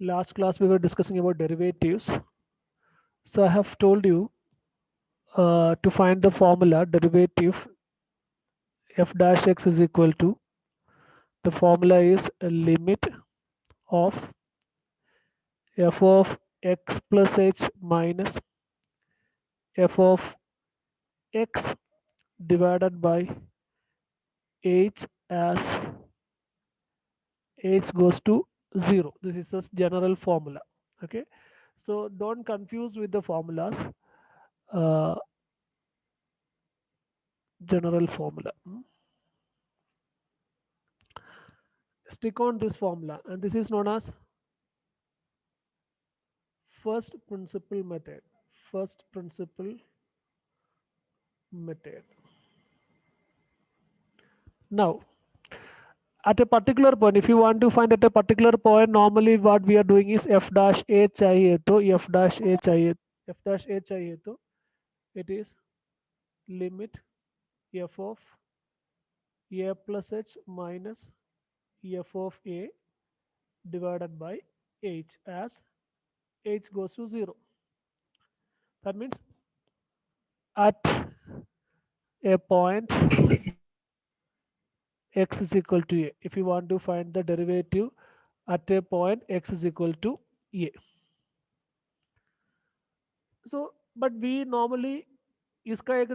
Last class we were discussing about derivatives. So I have told you to find the formula derivative f dash x is equal to, the formula is a limit of f of x plus h minus f of x divided by h as h goes to 0. This is the general formula. Okay, so don't confuse with the formulas. uh, General formula. Stick on this formula, and this is known as first principle method. First principle method. Now, at a particular point, if you want to find at a particular point, normally what we are doing is f dash a chahiye to f dash a chahiye, f dash a chahiye to it is limit f of a plus h minus f of a divided by h as h goes to 0. That means at a point x is equal to a. If you want to find the derivative at a point x is equal to a. So but we normally इसका एक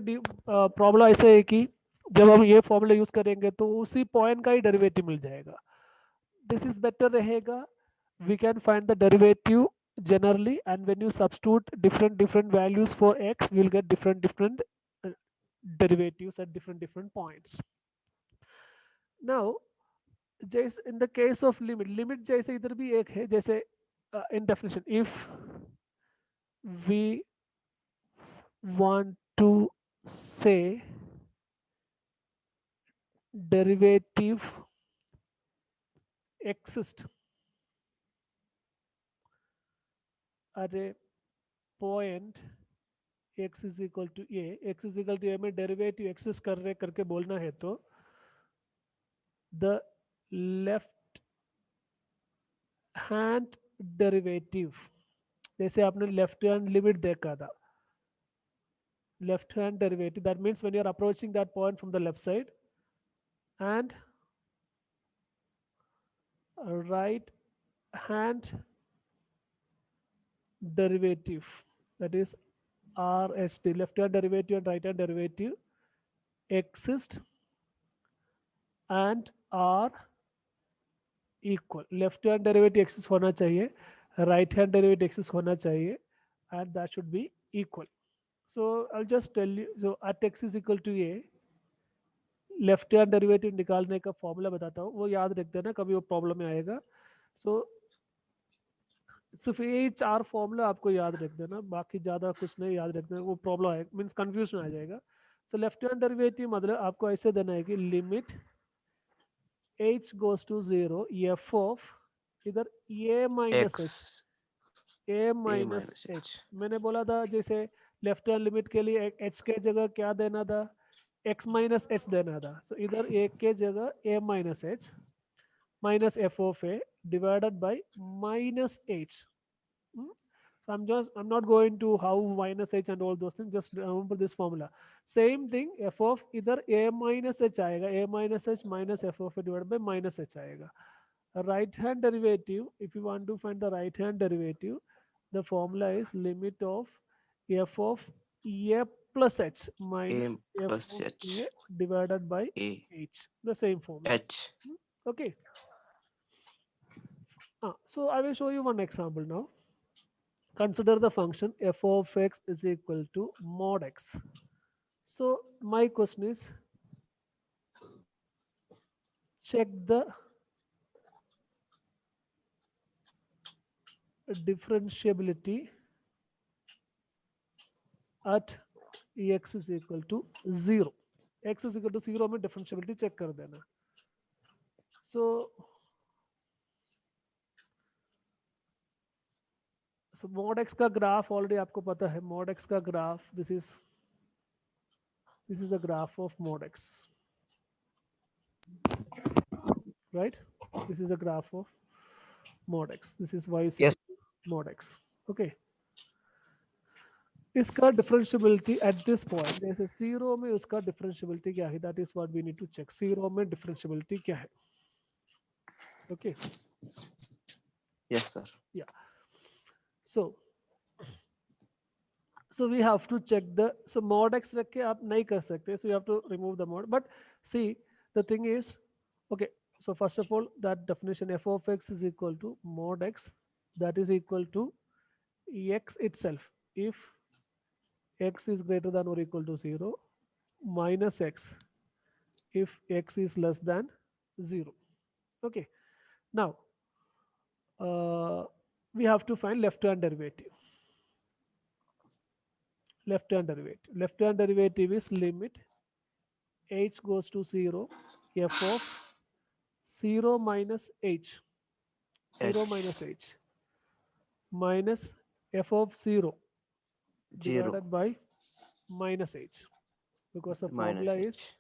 problem ऐसा है कि जब हम ये formula use करेंगे तो उसी पॉइंट का ही डेरिवेटिव मिल जाएगा. दिस इज बेटर रहेगा. We can find the derivative generally, and when you substitute different values for x, we will get different uh, derivatives at different points. Now जैसे in the case of limit जैसे इधर भी एक है, जैसे in definition, if we want to say derivative exist at a point x is equal to a में derivative exist कर रहे करके बोलना है तो the left hand derivative, जैसे आपने लेफ्ट हैंड लिमिट देखा था, left hand derivative, that means when you are approaching that point from the left side, and right hand derivative, that is RHD, left hand derivative and right hand derivative exist and are equal. Left hand derivative exist होना चाहिए, right hand derivative exist होना चाहिए, and that should be equal. So I'll just tell you, so at x is equal to a, left hand derivative निकालने का formula बताता हूँ, वो याद रख देना, कभी वो प्रॉब्लम में आएगा. सो सिर्फ ये 4 फॉर्मूला आपको याद रख देना, बाकी ज़्यादा कुछ नहीं याद रखना, वो प्रॉब्लम आएगा, मीन्स कन्फ्यूजन आ जाएगा. सो लेफ्ट हैंड डेरिवेटिव मतलब आपको ऐसे देना है कि limit h goes to 0 f of इधर a माइनस h. मैंने बोला था जैसे लेफ्ट हैंड लिमिट के लिए h के जगह क्या देना था, x माइनस एच देना था. सो इधर a के जगह a minus H minus f of a divided by minus h. So I'm not going to how minus h and all those things, just remember this formula. Same thing, f of either a minus h आएगा, a minus h minus f of a divided by minus h आएगा. A right hand derivative, if you want to find the right hand derivative, the formula is limit of f of a plus h minus f of a divided by h. The same formula. Okay. So I will show you one example now. Consider the function f of x is equal to mod x. So my question is, check the differentiability at x is equal to 0. x is equal to 0 में differentiability check कर देना. So mod x का graph already आपको पता है. mod x का graph, this is the graph of mod x, right? This is the graph of mod x. This is y is Yes. equal to mod x. Okay. इसका differentiability at this point, जैसे zero में उसका differentiability क्या है, that is what we need to check. Zero में differentiability क्या है. Okay. Yes, sir. या सो so we have to check the, so mod x रख के आप नहीं कर सकते, so you have to remove the mod. But see, the thing is, okay, so first of all, that definition f of x is equal to mod x, that is equal to x itself if x is greater than or equal to 0, minus x if x is less than 0. Okay. Now uh, we have to find left hand derivative. Left hand derivative is limit h goes to 0 f of 0 minus h, 0 H minus h, minus f of 0 zero divided by minus h, because the formula minus is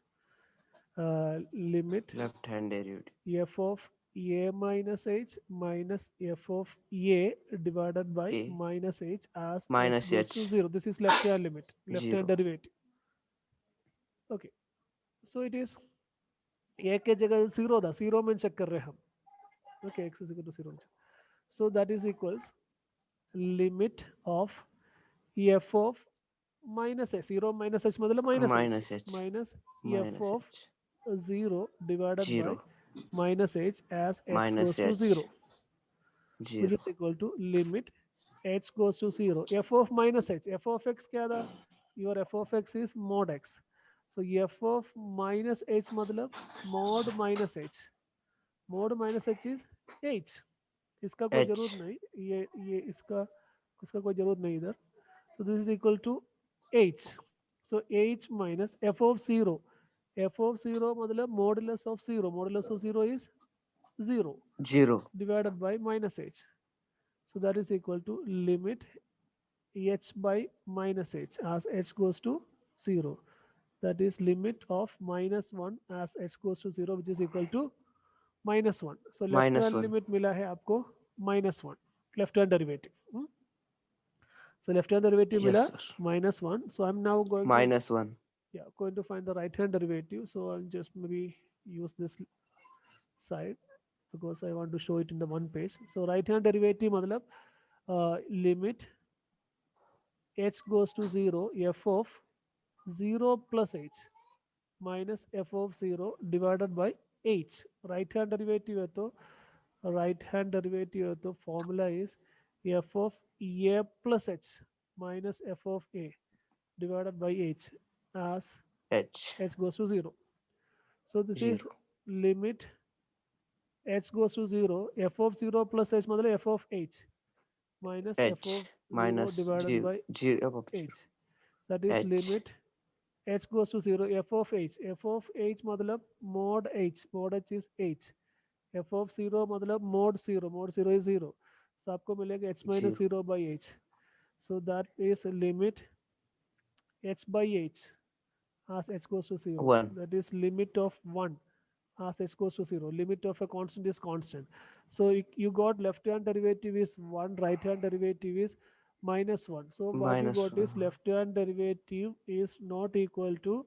H. limit Left hand derivative. f of a minus h minus f of a divided by A minus h as h minus goes to H 0. This is left hand limit, left hand zero. derivative. Okay, so it is a के जगह 0 था, 0 में check कर रहे हैं हम. Okay, x is equal to 0. So that is equals limit of f of minus h, 0 minus h मतलब minus h, Minus H minus f minus of H 0 divided by zero minus h as x minus goes to H 0, which zero. is equal to limit h goes to 0 f of minus h. F of x क्या था, your f of x is mod x, so f of minus h मतलब mod minus h, mod minus h is h. इसका कोई जरूरत H नहीं, ये इसका इसका कोई जरूरत नहीं इधर. So this is equal to h. So h minus f of 0. F of 0 मतलब modulus of 0. Modulus of 0 is 0 zero divided by minus h. So that is equal to limit h by minus h as h goes to 0. That is limit of minus 1 as h goes to 0, which is equal to minus 1. So left minus hand one. limit मिला है आपको minus 1. Left hand derivative. So left hand derivative Yes, mila sir. minus 1. So I'm now going to, Minus one. yeah, going to find the right hand derivative. So I'll just maybe use this side because I want to show it in the one page. So right hand derivative matlab limit h goes to 0 f of 0 plus h minus f of 0 divided by h. Right hand derivative है तो right hand derivative है तो formula is f of a plus h minus f of a divided by h as H h goes to 0. So this is zero limit h goes to 0 f of 0 plus h मतलब f of h minus f of H 0 minus divided zero by zero above zero. h. That is H limit h goes to 0 f of h. F of h मतलब mod h. Mod h is h. F of 0 मतलब mod 0. Mod 0 is 0. So आपको मिलेगा h minus zero 0 by h. So that is limit h by h as h goes to 0. one. That is limit of 1 as h goes to 0. Limit of a constant is constant. So you got left hand derivative is 1, right hand derivative is minus 1. So what you Minus got is one. left hand derivative is not equal to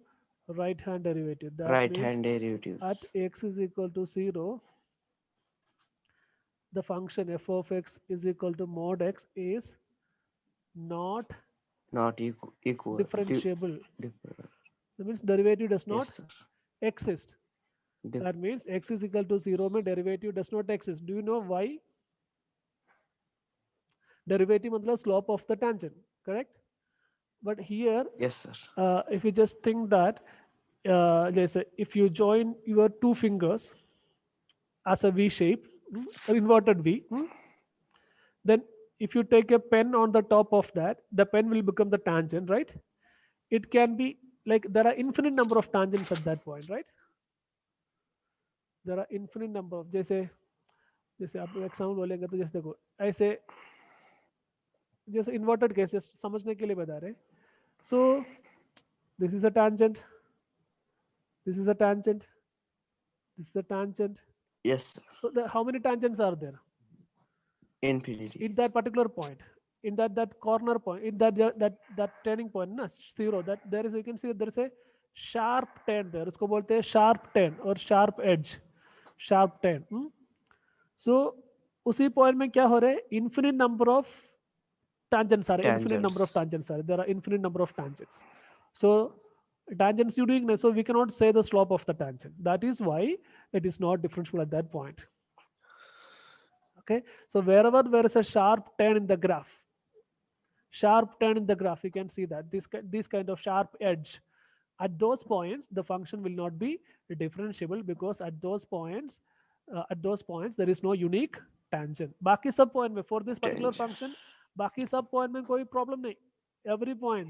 right hand derivative. That Right means hand at derivatives. x is equal to 0, the function f of x is equal to mod x is not Not equal. differentiable. Different. That means derivative does Yes, not sir. exist. Dif- That means x is equal to 0 mein derivative does not exist. Do you know why? Derivative मतलब slope of the tangent, correct? But here, yes, sir. if you just think that, let's say if you join your two fingers as a V shape, inverted V, then if you take a pen on the top of that, the pen will become the tangent, right? It can be like there are infinite number of tangents at that point, right? There are infinite number of, जैसे जैसे आप example बोलेंगे तो जैसे देखो ऐसे, जैसे inverted case just समझने के लिए बता रहे. सो this is a tangent, this is a tangent, this is a tangent. Yes, sir. So how many tangents are there? infinity. in that particular point, in that corner point, in that turning point na 0, that there is, you can see there is a sharp turn there, usko bolte हैं sharp turn or sharp edge, sharp turn. So उसी point में क्या हो रहा है, infinite number of tangents are, infinite number of Tangents. tangents are there, are infinite number of tangents. So tangents you doing, so we cannot say the slope of the tangent, that is why it is not differentiable at that point. Okay, so wherever there is a sharp turn in the graph, sharp turn in the graph, you can see that this kind of sharp edge, at those points the function will not be differentiable, because at those points there is no unique tangent. बाकी सब point में, for this particular Tangent. function बाकी सब point में कोई problem नहीं, every point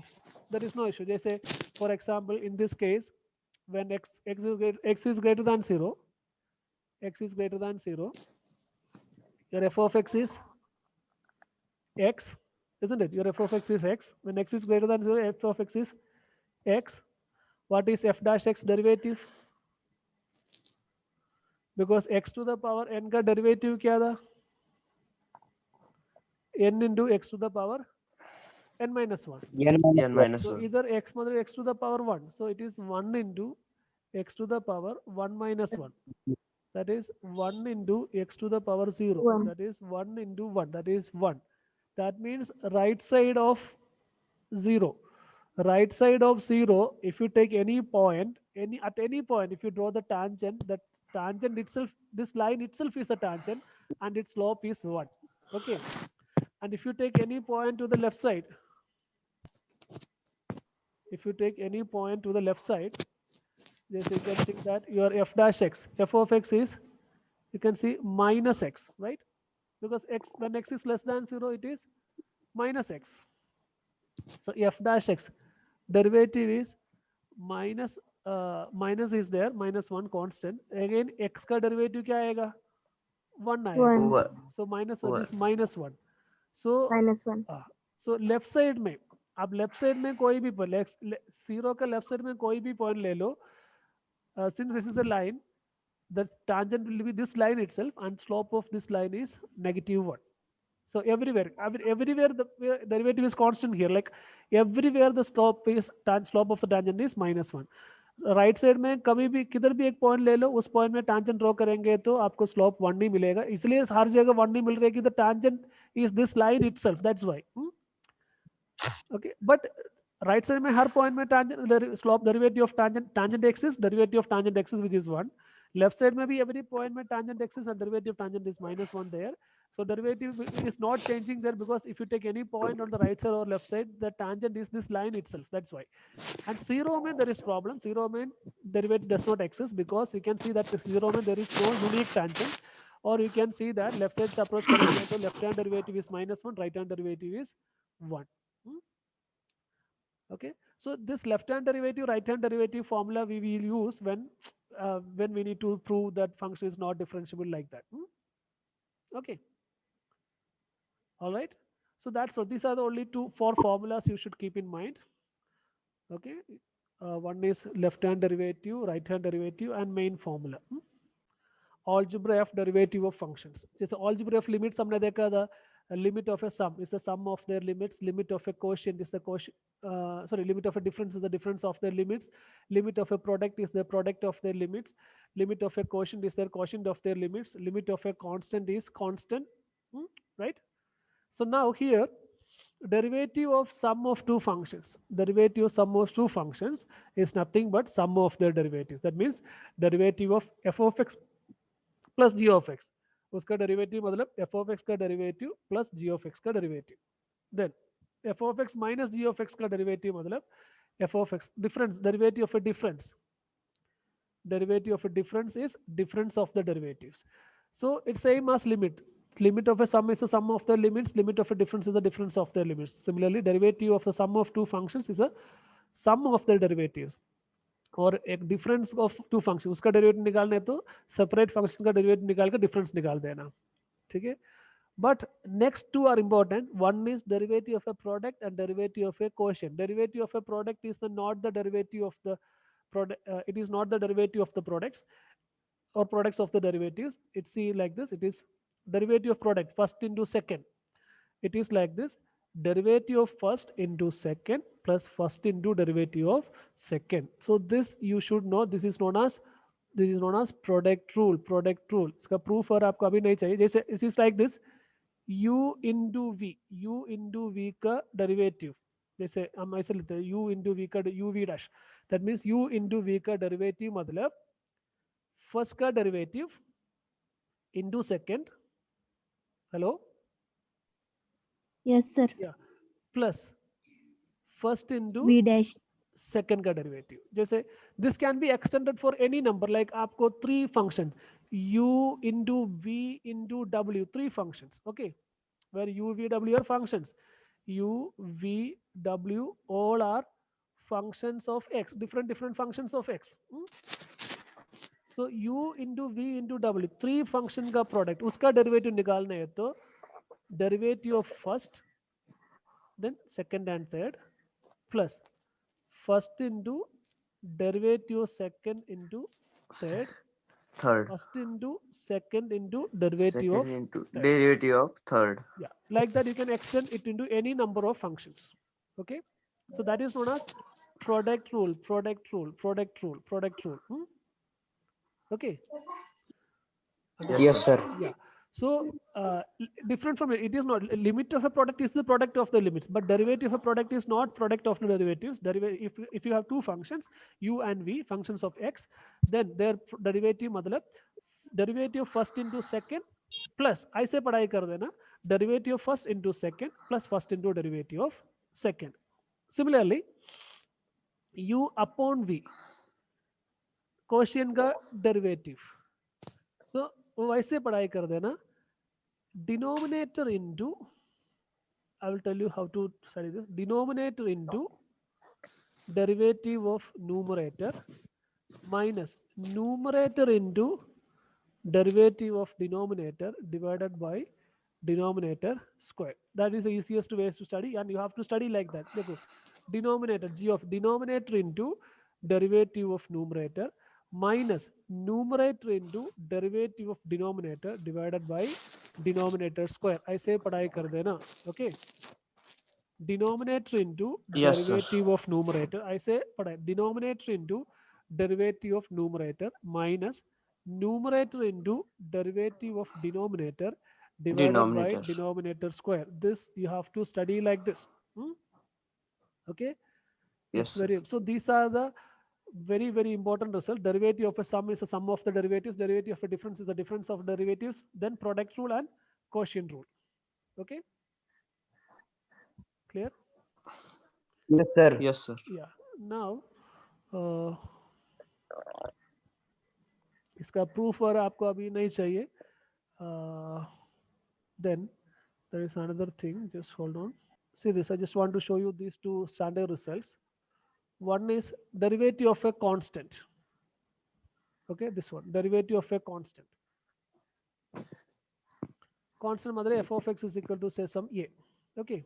there is no issue. जैसे for example in this case, when x is greater than 0, x is greater than 0, your f of x is x, isn't it? Your f of x is x. When x is greater than 0, f of x is x. What is f dash x derivative? Because x to the power n का derivative क्या था? n into x to the power n minus 1. n minus So 1. either x मतलब x to the power 1. So it is 1 into x to the power 1 minus 1. That is 1 into x to the power 0. That is 1 into 1. That is 1. That means right side of 0. Right side of 0, if you take any point, at any point, if you draw the tangent, that tangent itself, this line itself is the tangent, and its slope is 1. Okay. And if you take any point to the left side, if you take any point to the left side, yes, you can see that your f dash x, f of x is, you can see minus x, right? Because x, when x is less than 0, it is minus x. So f dash x derivative is minus minus is there, minus 1 constant. Again x का derivative क्या आएगा? 1 आएगा. Over. So minus 1 Over. is minus 1. So so left side में, अब left side में कोई भी point, 0 का left side में कोई भी point ले लो. Since this is a line, the tangent will be this line itself, and slope of this line is -1. So everywhere the derivative is constant here. Like everywhere the slope of the tangent is -1. Right side में कभी भी किधर भी एक point ले लो, उस point में tangent draw करेंगे तो आपको स्लोप 1 नहीं मिलेगा, इसलिए हर जगह 1 नहीं मिल रही है कि the tangent is this line itself, that's why. Okay, but right side में हर पॉइंट में tangent slope derivative of tangent axis, derivative of tangent axis which is 1. Left side में भी एवरी पॉइंट में tangent axis and derivative of tangent is -1 there. So derivative is not changing there, because if you take any point on the right side or left side, the tangent is this line itself, that's why. And 0 mean there is problem, 0 mean derivative does not exist, because you can see that 0 mean there is no unique tangent. Or you can see that left side से approach करेंगे तो left hand derivative is -1, right hand derivative is 1. Okay, so this left hand derivative, right hand derivative formula we will use when we need to prove that function is not differentiable like that. Okay, all right. So that's so these are the only four formulas you should keep in mind. Okay, one is left hand derivative, right hand derivative, and main formula. Algebra of derivative of functions. Just algebra of limits हमने देखा था. A limit of a sum is the sum of their limits. Limit of a quotient is the quotient. Limit of a difference is the difference of their limits. Limit of a product is the product of their limits. Limit of a quotient is their quotient of their limits. Limit of a constant is constant. Right? So now here, derivative of sum of two functions. Derivative of sum of two functions is nothing but sum of their derivatives. That means derivative of f of x plus g of x. उसका derivative मतलब f of x का derivative plus g of x का derivative. Then f of x minus g of x का derivative मतलब f of x difference, derivative of a difference. Derivative of a difference is difference of the derivatives. So it's same as limit. Limit of a sum is the sum of the limits. Limit of a difference is the difference of their limits. Similarly, derivative of the sum of two functions is a sum of their derivatives. और एक difference of two function, उसका derivative निकालना है तो separate function का derivative निकाल कर difference निकाल देना. ठीक है, but next two are important. One is derivative of a product and derivative of a coefficient. Derivative of a product is not the derivative of the product, it is not the derivative of the products or products of the derivatives. It's see like this, it is derivative of product first into second. It is like this: derivative of first into second plus first into derivative of second. So this you should know. This is known as product rule. Product rule. इसका proof और आपको अभी नहीं चाहिए. जैसे it is like this: u into v का derivative. जैसे हम ऐसे लेते हैं u into v का uv dash. That means u into v का derivative मतलब first का derivative into second. Hello. Yes, sir. Yeah. Plus first into V dash. second का derivative. जैसे this can be extended for any number, like आपको 3 functions u into v into w, 3 functions, okay, where u v w are functions. u v w all are functions of x, different functions of x. So u into v into w, 3 function का product, उसका derivative निकालना है तो derivative of first, then second and third, plus first into derivative of second into third, Third. first into second into derivative Second of into third. derivative of third. Yeah, like that you can extend it into any number of functions. Okay, so that is known as product rule. Okay. Yes, sir. Yeah. So different from it is not limit of a product is the product of the limits, but derivative of a product is not product of the derivatives. If you have 2 functions u and v, functions of x, then their derivative मतलब derivative first into second plus ऐसे पढ़ाई कर देना, derivative first into second plus first into derivative of second. Similarly, u upon v, quotient का derivative. So वैसे पढ़ाई कर देना, denominator into, I will tell you how to study this, denominator into derivative of numerator minus numerator into derivative of denominator divided by denominator square. That is the easiest way to study, and you have to study like that. देखो, denominator g of denominator into derivative of numerator minus numerator into derivative of denominator divided by denominator square. ऐसे पढ़ाई कर देना. Okay, denominator into Yes, sir. derivative of numerator. ऐसे पढ़ाई, denominator into derivative of numerator minus numerator into derivative of denominator divided by Denominator. denominator square. This you have to study like this. Okay, Yes, it's sir. very, so these are the very important result. Derivative of a sum is a sum of the derivatives, derivative of a difference is a difference of derivatives, then product rule and quotient rule. Okay, clear? Yes, sir. Yes, sir. Yeah. Now इसका proof और आपको अभी नहीं चाहिए. Then there is another thing, just hold on. See this, I just want to show you these 2 standard results. One is derivative of a constant. Okay, this one, derivative of a constant. Constant मतलब f of x is equal to say some a. Okay,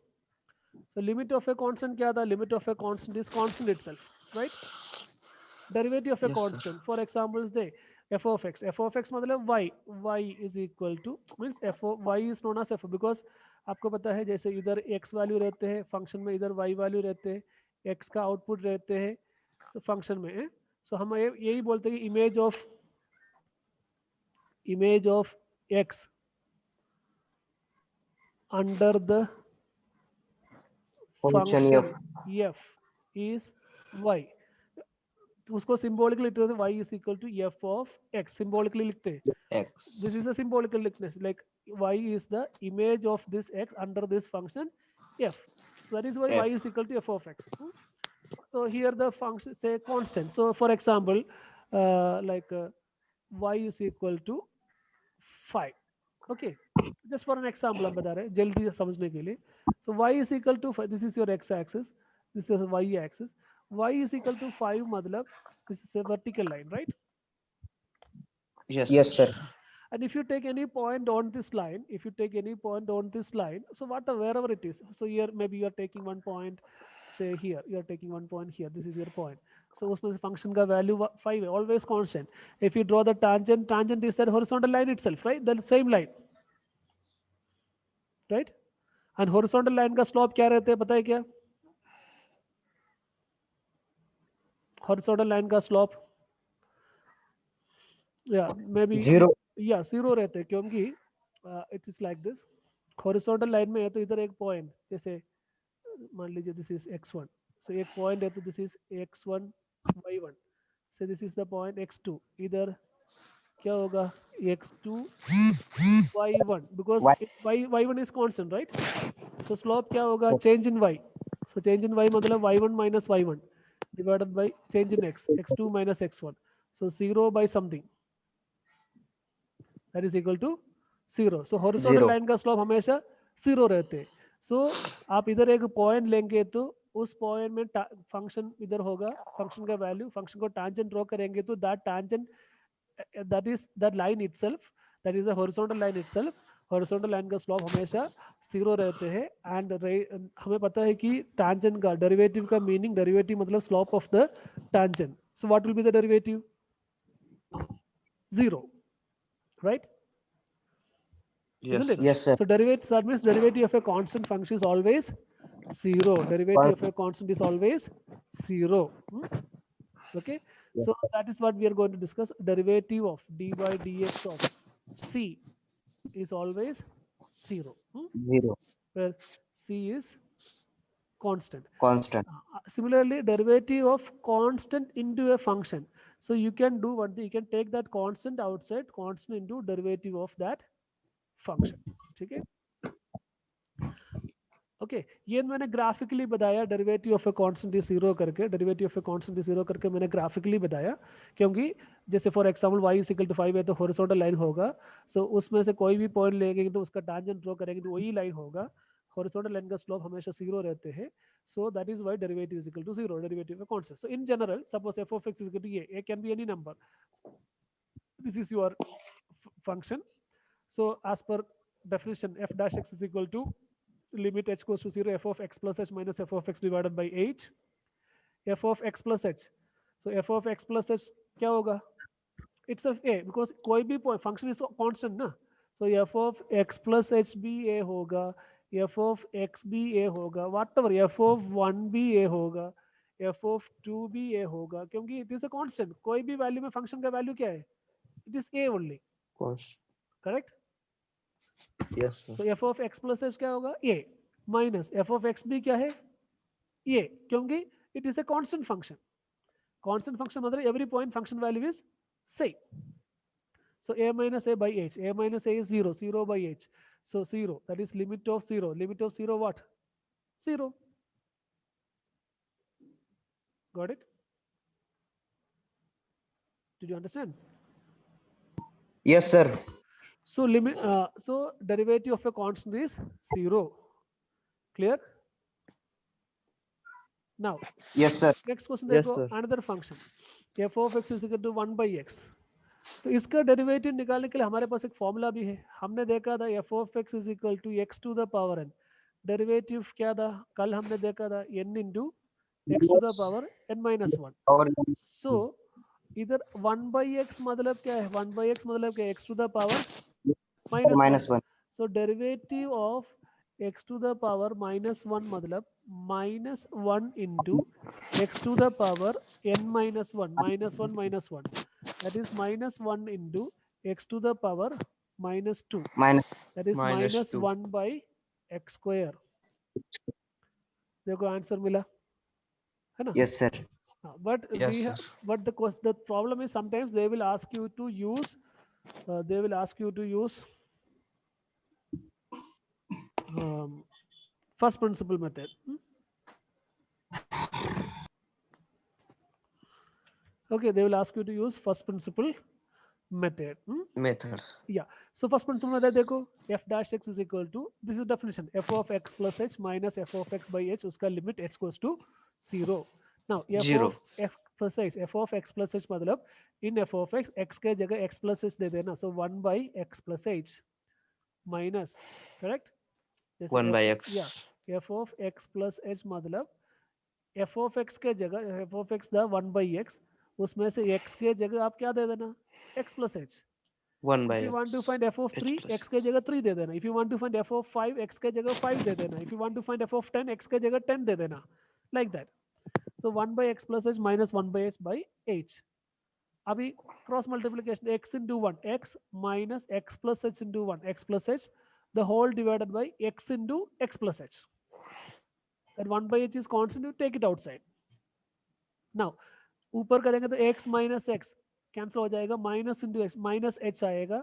so limit of a constant क्या था? Limit of a constant is constant itself, right? Derivative of a Yes, sir. constant, for example, is the f of x. F of x मतलब y is equal to, means f of y is known as f, because आपको पता है जैसे इधर x value रहते हैं function में, इधर y वैल्यू रहते हैं, x का आउटपुट रहते हैं so फंक्शन में. So हम यही बोलते हैं image of x under the Function function f is y. तो उसको सिंबॉलिकली लिखते हैं y is equal to f of x, symbolically लिखते हैं. X. This is a symbolical likeness, like y is the image of this x under this function f. So that is why F. y is equal to f of x. So here the function say constant. So for example, y is equal to 5. Okay, just for an example हम बता रहे हैं जल्दी समझने के लिए. So y is equal to 5. This is your x axis. This is y axis. Y is equal to 5 मतलब this is a vertical line, right? Yes. Yes, sir. And if you take any point on this line, so wherever it is, so here maybe you are taking 1 point, say here you are taking 1 point here, this is your point. So उसमें function का value 5 always constant. If you draw the tangent is that horizontal line itself, right? The same line. Right. And horizontal line का slope क्या रहते हैं, पता है क्या? Horizontal line का स्लोप या मे बी 0. या 0 रहते हैं, क्योंकि it is like this. Horizontal line में है तो इधर एक पॉइंट, जैसे मान लीजिए दिस इज x1, सो एक पॉइंट है तो this is x1 y1, so this is the point x2. इधर क्या होगा, x2 y1, because Y. y1 is constant, right. So slope क्या होगा, change in y. So change in y मतलब y1 minus y1 divided by change in x, x2 minus x1. So 0 by something that is equal to 0. So horizontal 0. Line का slope हमेशा 0 रहते हैं. सो आप इधर एक पॉइंट लेंगे तो उस पॉइंट में फंक्शन इधर होगा, फंक्शन का वैल्यू, फंक्शन को टैंजेंट ड्रॉ करेंगे तो that tangent, that is that line itself, that is a horizontal line itself. Horizontal line का स्लोप हमेशा 0 रहते हैं. एंड हमें पता है कि टैंजेंट का डेरिवेटिव का मीनिंग, डेरिवेटिव मतलब slope of the tangent. So what will be the derivative? 0, right? Isn't Yes, it? Yes, sir. So derivative, that means derivative of a constant function is always 0. Derivative of a constant is always 0. Okay. Yes, So that is what we are going to discuss. Derivative of dy dx of c is always 0. 0. Where c is constant. Constant. Similarly, derivative of constant into a function. So you can do one thing, you can take that constant outside, constant into derivative of that function. ठीक है. Okay ये मैंने graphically बताया, derivative of a constant is 0 करके, derivative of a constant is 0 करके मैंने graphically बताया. क्योंकि जैसे for example y is equal to 5 है तो हॉरिजॉन्टल लाइन होगा. सो उसमें से कोई भी पॉइंट लेंगे तो उसका टैंजेंट ड्रॉ करेंगे तो वही लाइन होगा. हॉरिजॉन्टल लाइन का स्लोप हमेशा 0 रहते हैं. So that is why derivative is equal to 0, derivative of constant. So in general suppose f of x is equal to a can be any number. This is your function. So as per definition, f dash x is equal to limit h goes to 0, f of x plus h minus f of x divided by h. f of x plus h. So f of x plus h क्या होगा? It's of a because कोई भी function is constant ना. So f of x plus h भी a होगा, f of x भी a होगा, whatever, f of 1 भी a होगा, f of 2 भी a होगा, क्योंकि it is a constant. कोई भी वैल्यू में फंक्शन का वैल्यू क्या है? It is a only. of course. Correct? Yes, sir. So f of x plus h क्या होगा? a minus f of x भी क्या है? a, क्योंकि it is a constant function. Constant function मतलब every point function value is same. So a minus a by h, a minus a is 0, 0 by h. So 0, that is limit of 0. Limit of 0 what? 0. Got it? Did you understand? Yes, sir. So limit, so derivative of a constant is 0. Clear? Now Yes, sir. next question Yes, देखो, sir. another function f of x is equal to 1 by x. तो इसका derivative निकालने के लिए हमारे पास एक formula भी है. हमने देखा था f of x is equal to x to the power n. Derivative क्या था? कल हमने देखा था n into x to the power n minus 1. Power. So इधर 1 by x मतलब क्या है? 1 by x मतलब क्या है? x to the power minus 1. Minus 1. So derivative of x to the power minus 1 मतलब minus 1 into x to the power n minus 1, minus 1 minus 1. That is minus 1 into x to the power minus 2. Minus. That is Minus minus 2. 1 by x square. देखो answer मिला है ना? Yes, sir. But Yes, we sir. have, but the problem is sometimes they will ask you to use first principle method. Okay, they will ask you to use first principle method. Method. Yeah. So first principle method देखो, f dash x is equal to, this is definition, f of x plus h minus f of x by h, उसका limit h goes to 0. Now f 0. of f plus h, f of x plus h मतलब in f of x के जगह x plus h दे देना. So 1 by x plus h minus, correct? 1 by x. Yeah, f of x plus h मतलब f of x के जगह f of x दा 1 by x, उसमें से x के जगह आप क्या दे देना? x plus h. 1 by If you want to x. find f of H 3, plus x के जगह 3 दे देना. If you want to find f of 5, x के जगह 5 दे देना. If you want to find f of 10, x के जगह 10 दे देना. Like that. So 1 by x plus h minus 1 by h by h. अभी cross multiplication x into 1, x minus x plus h into 1, x plus h, the whole divided by x into x plus h. That 1 by h is constant, you take it outside. Now ऊपर करेंगे तो x minus x cancel हो जाएगा, minus into x minus h आएगा,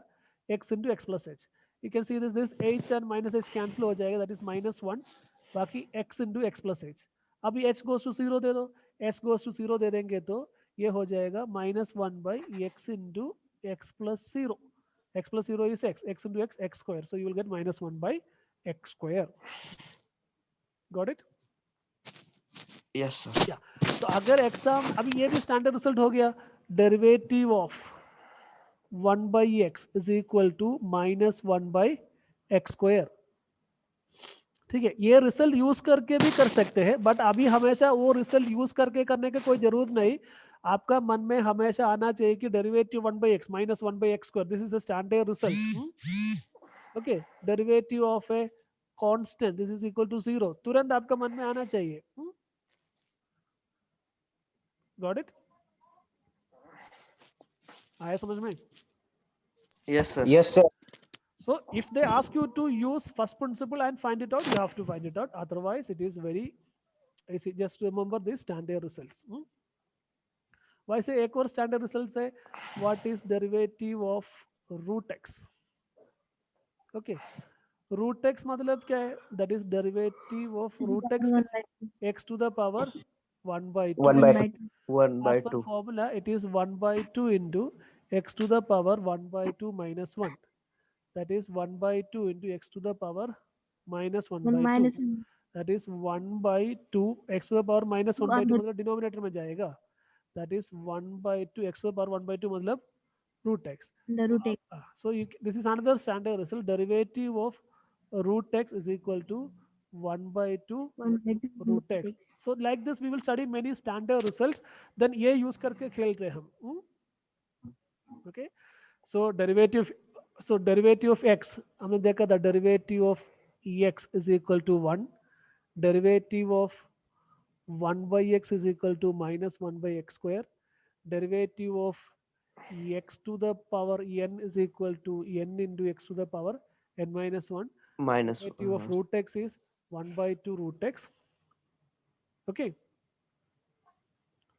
x into x plus h. You can see this h and minus h cancel हो जाएगा, that is minus 1, बाकी x into x plus h. अभी h goes to 0 दे दो, s goes to 0 दे देंगे तो ये हो जाएगा minus 1 by x into x plus 0. X plus 0 is x, x into x, x square. So you will get minus 1 by x square. Got it? Yes, sir. Yeah. तो अगर exam अभी ये भी स्टैंडर्ड रिजल्ट हो गया, derivative of 1 by x is equal to minus 1 by x square. ठीक है, ये रिजल्ट यूज करके भी कर सकते हैं, बट अभी हमेशा वो रिजल्ट यूज करके करने की कोई जरूरत नहीं. आपका मन में हमेशा आना चाहिए कि derivative 1 by x minus 1 by x square, this is the standard result. Okay, derivative of a constant, this is equal to 0, तुरंत आपका मन में आना चाहिए. Got it? आया समझ में? Yes, sir. Yes, sir. So if they ask you to use first principle and find it out, you have to find it out. Otherwise, it is very easy. Just remember the standard results. Why say एक और standard results है? What is derivative of root x? Okay, root x मतलब क्या है? That is derivative of root x, x to the power 1 by 2. 1 by 2. 1 by As per 2. formula, it is 1 by 2 into x to the power 1 by 2 minus 1. That is 1 by 2 into x to the power minus 1 by 2. That is 1 by 2 x to the power minus 1 by 2 मतलब denominator में जाएगा. That is 1 by 2 x to the power 1 by 2 मतलब root x. So this is another standard result. Derivative of root x is equal to 1 by 2 root x. So like this we will study many standard results. Then ये use करके खेल रहे हम. Okay. So derivative of x हमने देखा था, derivative of x is equal to 1, derivative of 1 by x is equal to minus 1 by x square, derivative of x to the power n is equal to n into x to the power n minus 1, Minus. derivative of root x is 1 by 2 root x. Okay.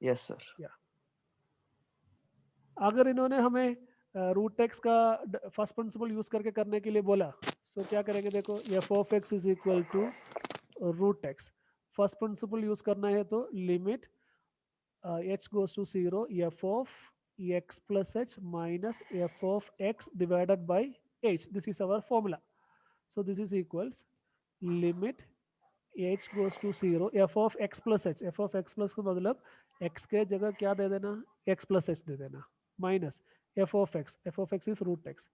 Yes, sir. Yeah. अगर इन्होंने हमें root x का first principle use करके करने के लिए बोला, तो क्या करेंगे? देखो, f of x is equal to root x. First principle use करना है तो limit h goes to 0, f of x plus h minus f of x divided by h. This is our formula. So this is equals limit h goes to 0, f of x plus h. f of x plus का मतलब x के जगह क्या दे देना? x plus h दे देना, minus f of x is root x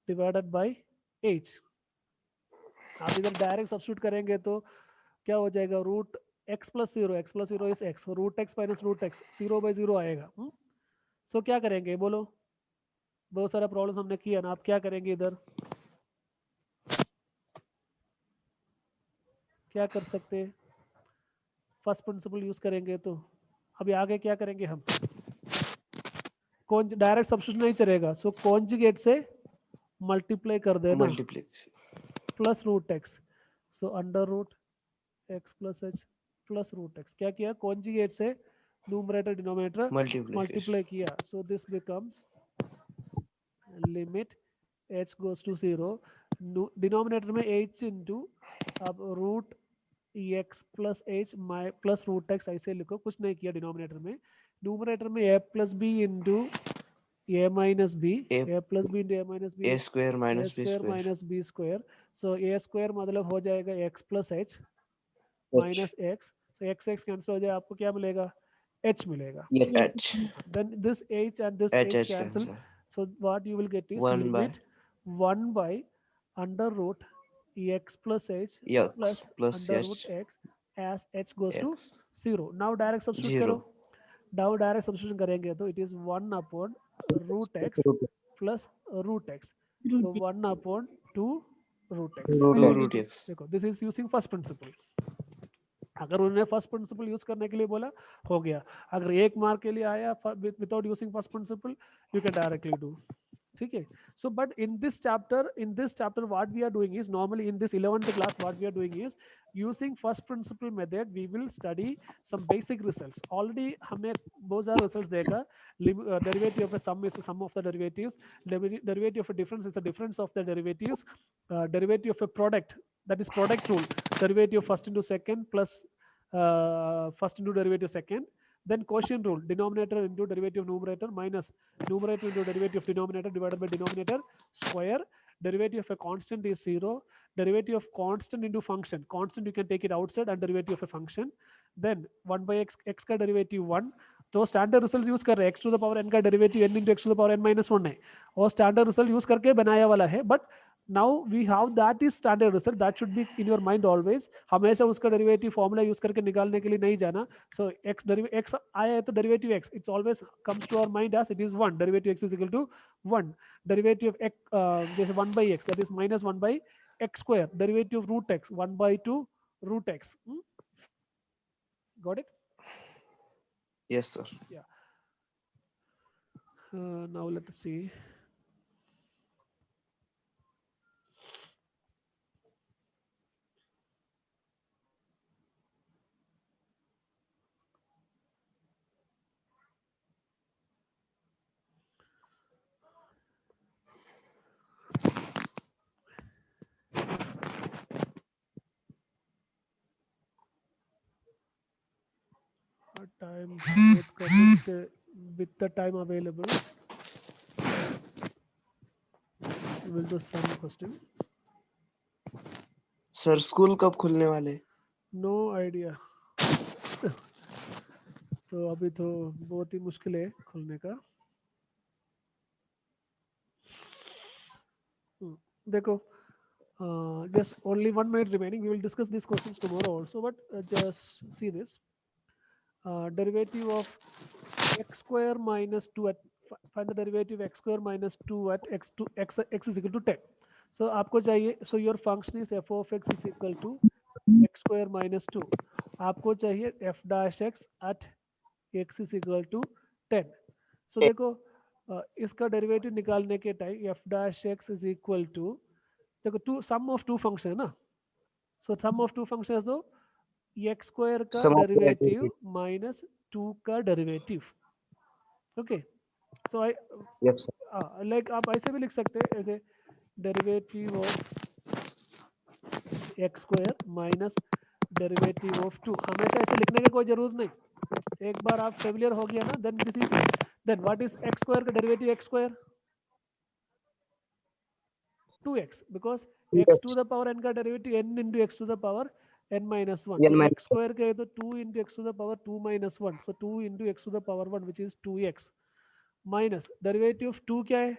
divided by h. आप इधर direct substitute करेंगे तो क्या हो जाएगा? Root x plus 0 is x, root x minus root x 0 by 0 आएगा. सो क्या करेंगे बोलो? बहुत सारा प्रॉब्लम हमने किया ना, आप क्या करेंगे? इधर क्या कर सकते हैं? फर्स्ट प्रिंसिपल यूज करेंगे तो अभी आगे क्या करेंगे हम? डायरेक्ट सब्स्टिट्यूट नहीं चलेगा, सो कॉन्जुगेट से मल्टीप्लाई कर देना, plus root x. So under root x plus h plus root x. क्या किया? कॉन्जुगेट से न्यूमरेटर डिनोमिनेटर मल्टीप्लाई किया. So this becomes limit h goes to 0, denominator में h इंटू अब root x plus h plus root x ऐसे लिखो, कुछ नहीं किया डिनोमिनेटर में. न्यूमरेटर में a plus b into a minus b, a plus b into a minus b, a square minus b square square minus b square. So a square मतलब हो जाएगा x plus h minus x. So x cancel हो जाए, आपको क्या मिलेगा? h मिलेगा. h. Then this h and this h cancel. So what you will get is 1 limit 1 by under root x plus h plus under root x as h goes to 0. Now direct substitute करो. Now direct substitution करेंगे तो it is 1 upon root x plus root x. So 1 upon 2 root x. Root 2 x. root x. देखो this is using first principle. अगर उन्होंने first principle use करने के लिए बोला हो गया. अगर 1 मार्क के लिए आया without using first principle you can directly do. ठीक है. So but in this chapter what we are doing is, normally in this 11th class what we are doing is using first principle method we will study some basic results. Already हमें बहुत सारे results देखा. Derivative of a sum is the sum of the derivatives. Derivative of a difference is the difference of the derivatives. Derivative of a product, that is product rule. Derivative first into second plus first into derivative second. Then quotient rule, denominator into derivative numerator minus numerator into derivative of denominator divided by denominator square. Derivative of a constant is 0. Derivative of constant into function, constant you can take it outside, and derivative of a function. Then 1 by x, x का derivative 1. तो standard result use कर रहे हैं, x to the power n का derivative n into x to the power n minus 1 है, और standard result use करके बनाया वाला है. But now we have that is standard result, that should be in your mind always. हमेशा उसका derivative formula use करके निकालने के लिए नहीं जाना. So x आया है तो derivative x, it's always comes to our mind as it is 1. Derivative x is equal to 1. Derivative of x, this 1 by x, that is minus 1 by x square. Derivative of root x, 1 by 2 root x. Got it? Yes, sir. Yeah. Now let us see. Time wait करने से with the time available we will do some question. Sir school कब खुलने वाले? No idea. तो अभी तो बहुत ही मुश्किल है खुलने का. देखो, just only 1 minute remaining. We will discuss these questions tomorrow also, but just see this. Derivative of x square minus 2 at, find the derivative x square minus 2 at x is equal to 10. So आपको चाहिए, so your function is f of x is equal to x square minus 2. आपको चाहिए f dash x at x is equal to 10. So देखो, इसका derivative निकालने के time f dash x is equal to, देखो two sum of two function है ना. सो सम ऑफ टू फंक्शन है तो x स्क्वायर का Sum of डेरिवेटिव माइनस 2 का derivative. Okay. So I Yes, sir. Like आप ऐसे भी लिख सकते हैं, ऐसे derivative of x square minus derivative of 2. हमेशा ऐसे लिखने की कोई जरूरत नहीं. एक बार आप फेमिलियर हो गया ना, then this is, then what is x square का derivative x square 2x, because x to the power n का derivative n into x to the power n minus 1. n So minus x square के तो 2 into x to the power 2 minus 1. So 2 into x to the power 1 which is 2x minus derivative of 2 क्या है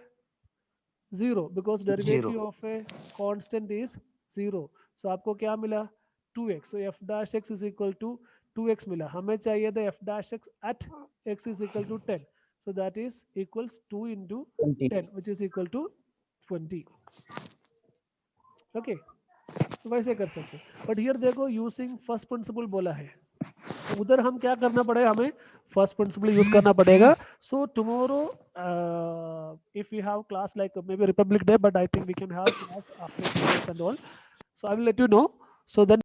0, because derivative 0. of a constant is 0. So आपको क्या मिला 2x. So f dash x is equal to 2x मिला. हमें चाहिए था f dash x at x is equal to 10. So that is equals 2 into 20. 10 which is equal to 20. Okay. वैसे कर सकते. बट हियर देखो यूजिंग फर्स्ट प्रिंसिपल बोला है, तो उधर हम क्या करना पड़ेगा, हमें फर्स्ट प्रिंसिपल यूज करना पड़ेगा. So tomorrow if we have class like may be Republic Day, but I think we can have class after and all. So I will let you know. So then